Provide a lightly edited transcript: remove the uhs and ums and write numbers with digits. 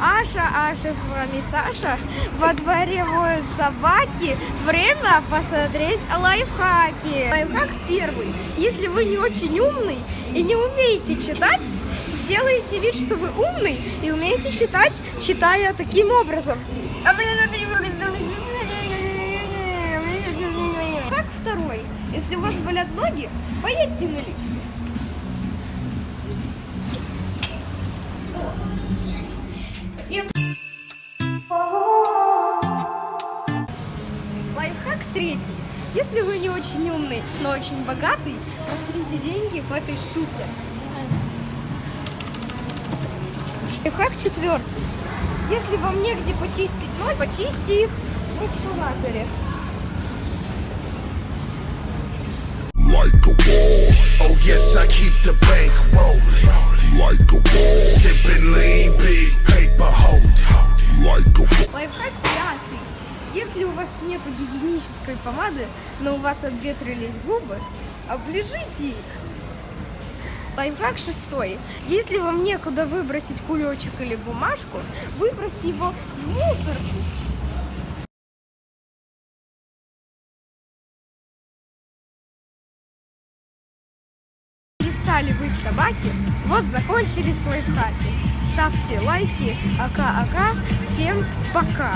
Аша, с вами Саша. Во дворе воют собаки. Время посмотреть лайфхаки. Лайфхак первый. Если вы не очень умный и не умеете читать, сделайте вид, что вы умный и умеете читать, читая таким образом. Как второй. Если у вас болят ноги, поедьте на лифте. Лайфхак третий. Если вы не очень умный, но очень богатый, посмотрите деньги в этой штуке. Лайфхак четвертый. Если вам негде почистить ноги, почисти их в эскалаторе. Like a wall. Oh yes, I keep the bank rolling. Like a wall. Sipping lean, big paper holding. Like a wall. Лайфхак пятый. Если у вас нет гигиенической помады, но у вас обветрились губы, оближите их. Лайфхак шестой. Если вам некуда выбросить кулечек или бумажку, выбросьте его в мусорку. Перестали быть собаки, вот закончились лайфхаки. Ставьте лайки, ака-ака, всем пока!